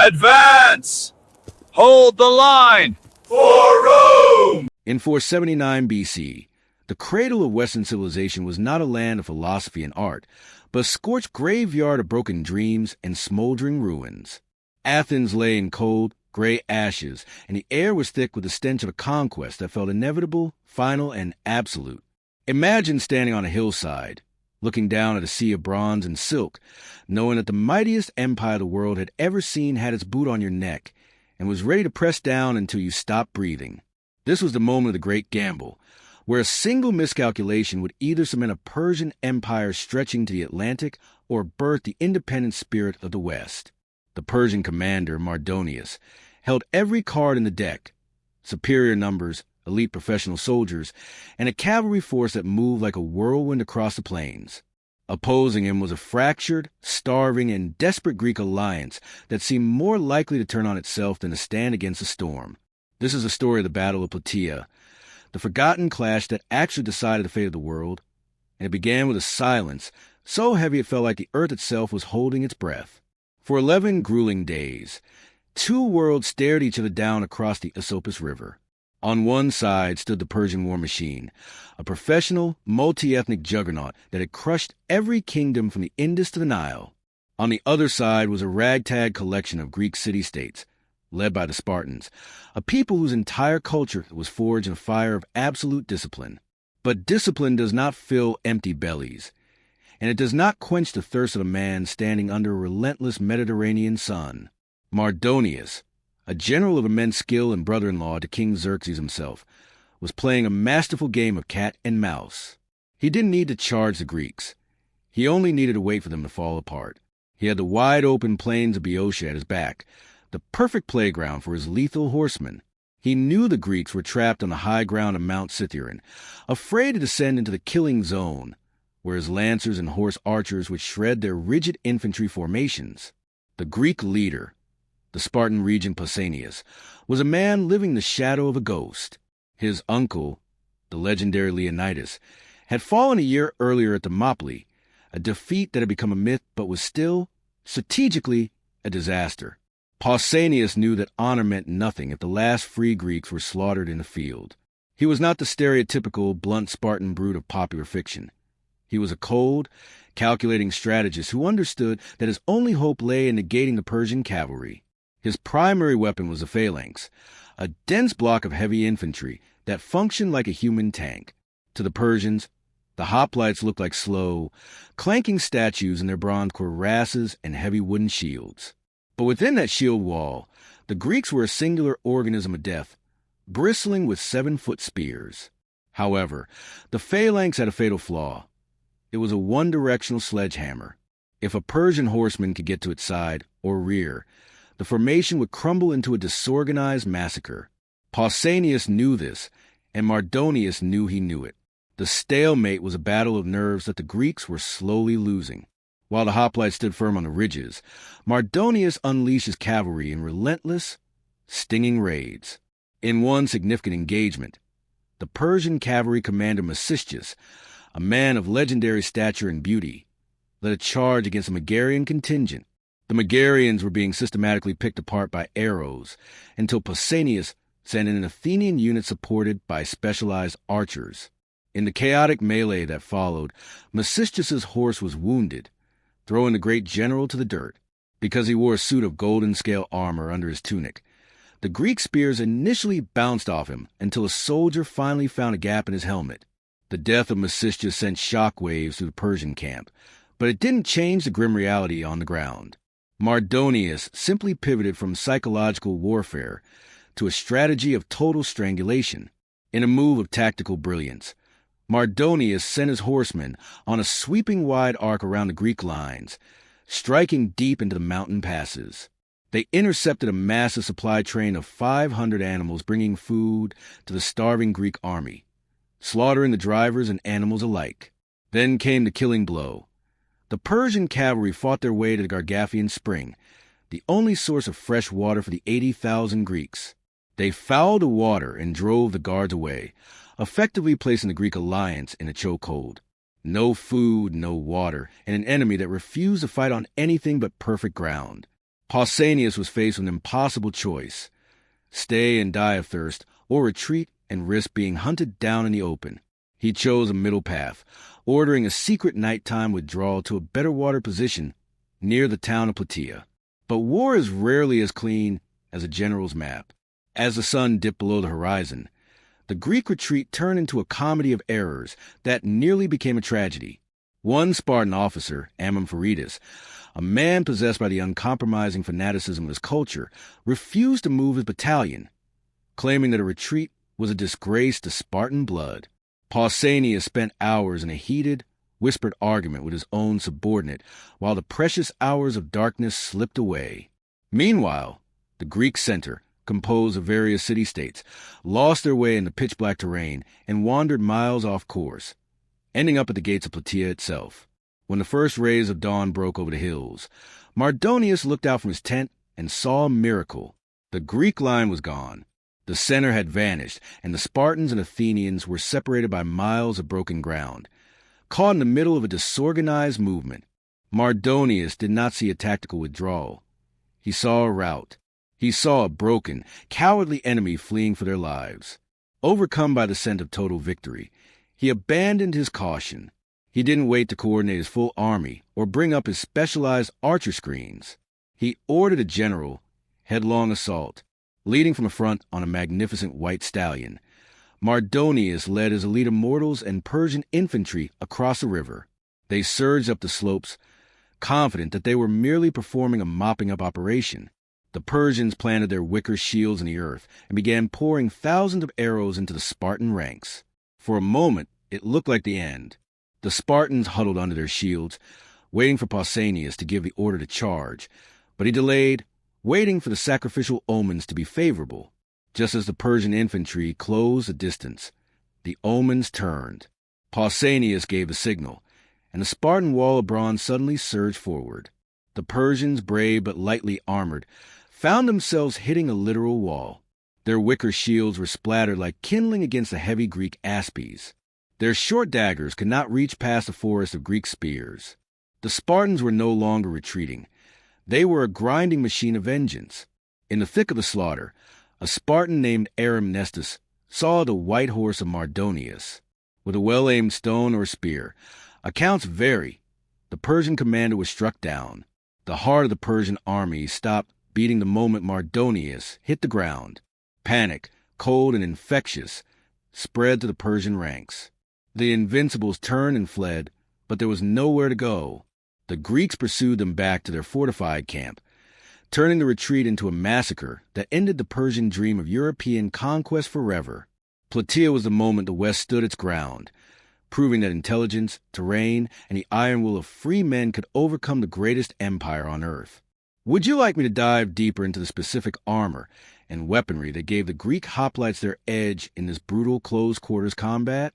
Advance! Hold the line! For Rome! In 479 BC, the cradle of Western civilization was not a land of philosophy and art, but a scorched graveyard of broken dreams and smoldering ruins. Athens lay in cold, gray ashes, and the air was thick with the stench of a conquest that felt inevitable, final, and absolute. Imagine standing on a hillside, looking down at a sea of bronze and silk, knowing that the mightiest empire the world had ever seen had its boot on your neck and was ready to press down until you stopped breathing. This was the moment of the great gamble, where a single miscalculation would either cement a Persian empire stretching to the Atlantic or birth the independent spirit of the West. The Persian commander, Mardonius, held every card in the deck: superior numbers, elite professional soldiers, and a cavalry force that moved like a whirlwind across the plains. Opposing him was a fractured, starving, and desperate Greek alliance that seemed more likely to turn on itself than to stand against a storm. This is the story of the Battle of Plataea, the forgotten clash that actually decided the fate of the world, and it began with a silence so heavy it felt like the earth itself was holding its breath. For 11 grueling days, two worlds stared each other down across the Esopus River. On one side stood the Persian war machine, a professional, multi-ethnic juggernaut that had crushed every kingdom from the Indus to the Nile. On the other side was a ragtag collection of Greek city-states, led by the Spartans, a people whose entire culture was forged in a fire of absolute discipline. But discipline does not fill empty bellies, and it does not quench the thirst of a man standing under a relentless Mediterranean sun. Mardonius, a general of immense skill and brother-in-law to King Xerxes himself, was playing a masterful game of cat and mouse. He didn't need to charge the Greeks. He only needed to wait for them to fall apart. He had the wide-open plains of Boeotia at his back, the perfect playground for his lethal horsemen. He knew the Greeks were trapped on the high ground of Mount Cithaeron, afraid to descend into the killing zone, where his lancers and horse archers would shred their rigid infantry formations. The Greek leader, the Spartan regent Pausanias, was a man living the shadow of a ghost. His uncle, the legendary Leonidas, had fallen a year earlier at Thermopylae, a defeat that had become a myth but was still, strategically, a disaster. Pausanias knew that honor meant nothing if the last free Greeks were slaughtered in the field. He was not the stereotypical, blunt Spartan brute of popular fiction. He was a cold, calculating strategist who understood that his only hope lay in negating the Persian cavalry. His primary weapon was the phalanx, a dense block of heavy infantry that functioned like a human tank. To the Persians, the hoplites looked like slow, clanking statues in their bronze cuirasses and heavy wooden shields. But within that shield wall, the Greeks were a singular organism of death, bristling with 7-foot spears. However, the phalanx had a fatal flaw. It was a one-directional sledgehammer. If a Persian horseman could get to its side, or rear, the formation would crumble into a disorganized massacre. Pausanias knew this, and Mardonius knew he knew it. The stalemate was a battle of nerves that the Greeks were slowly losing. While the hoplites stood firm on the ridges, Mardonius unleashed his cavalry in relentless, stinging raids. In one significant engagement, the Persian cavalry commander Mecistius, a man of legendary stature and beauty, led a charge against a Megarian contingent. The Megarians were being systematically picked apart by arrows until Pausanias sent in an Athenian unit supported by specialized archers. In the chaotic melee that followed, Mecistius's horse was wounded, throwing the great general to the dirt. Because he wore a suit of golden scale armor under his tunic, the Greek spears initially bounced off him until a soldier finally found a gap in his helmet. The death of Mecistius sent shock waves through the Persian camp, but it didn't change the grim reality on the ground. Mardonius simply pivoted from psychological warfare to a strategy of total strangulation. In a move of tactical brilliance, Mardonius sent his horsemen on a sweeping wide arc around the Greek lines, striking deep into the mountain passes. They intercepted a massive supply train of 500 animals bringing food to the starving Greek army, slaughtering the drivers and animals alike. Then came the killing blow. The Persian cavalry fought their way to the Gargantuan spring, the only source of fresh water for the 80,000 Greeks. They fouled the water and drove the guards away, effectively placing the Greek alliance in a chokehold. No food, no water, and an enemy that refused to fight on anything but perfect ground. Pausanias was faced with an impossible choice: stay and die of thirst, or retreat and risk being hunted down in the open. He chose a middle path, ordering a secret nighttime withdrawal to a better water position near the town of Plataea. But war is rarely as clean as a general's map. As the sun dipped below the horizon, the Greek retreat turned into a comedy of errors that nearly became a tragedy. One Spartan officer, Amampharidas, a man possessed by the uncompromising fanaticism of his culture, refused to move his battalion, claiming that a retreat was a disgrace to Spartan blood. Pausanias spent hours in a heated, whispered argument with his own subordinate while the precious hours of darkness slipped away. Meanwhile, the Greek center, composed of various city-states, lost their way in the pitch-black terrain and wandered miles off course, ending up at the gates of Plataea itself. When the first rays of dawn broke over the hills, Mardonius looked out from his tent and saw a miracle. The Greek line was gone. The center had vanished, and the Spartans and Athenians were separated by miles of broken ground. Caught in the middle of a disorganized movement, Mardonius did not see a tactical withdrawal. He saw a rout. He saw a broken, cowardly enemy fleeing for their lives. Overcome by the sense of total victory, he abandoned his caution. He didn't wait to coordinate his full army or bring up his specialized archer screens. He ordered a general headlong assault, leading from the front on a magnificent white stallion. Mardonius led his elite immortals and Persian infantry across the river. They surged up the slopes, confident that they were merely performing a mopping-up operation. The Persians planted their wicker shields in the earth and began pouring thousands of arrows into the Spartan ranks. For a moment, it looked like the end. The Spartans huddled under their shields, waiting for Pausanias to give the order to charge, but he delayed, waiting for the sacrificial omens to be favorable. Just as the Persian infantry closed the distance, the omens turned. Pausanias gave the signal, and the Spartan wall of bronze suddenly surged forward. The Persians, brave but lightly armored, found themselves hitting a literal wall. Their wicker shields were splattered like kindling against the heavy Greek aspes. Their short daggers could not reach past the forest of Greek spears. The Spartans were no longer retreating. They were a grinding machine of vengeance. In the thick of the slaughter, a Spartan named Arimnestus saw the white horse of Mardonius. With a well-aimed stone or spear, accounts vary. The Persian commander was struck down. The heart of the Persian army stopped beating the moment Mardonius hit the ground. Panic, cold and infectious, spread to the Persian ranks. The invincibles turned and fled, but there was nowhere to go. The Greeks pursued them back to their fortified camp, turning the retreat into a massacre that ended the Persian dream of European conquest forever. Plataea was the moment the West stood its ground, proving that intelligence, terrain, and the iron will of free men could overcome the greatest empire on earth. Would you like me to dive deeper into the specific armor and weaponry that gave the Greek hoplites their edge in this brutal close-quarters combat?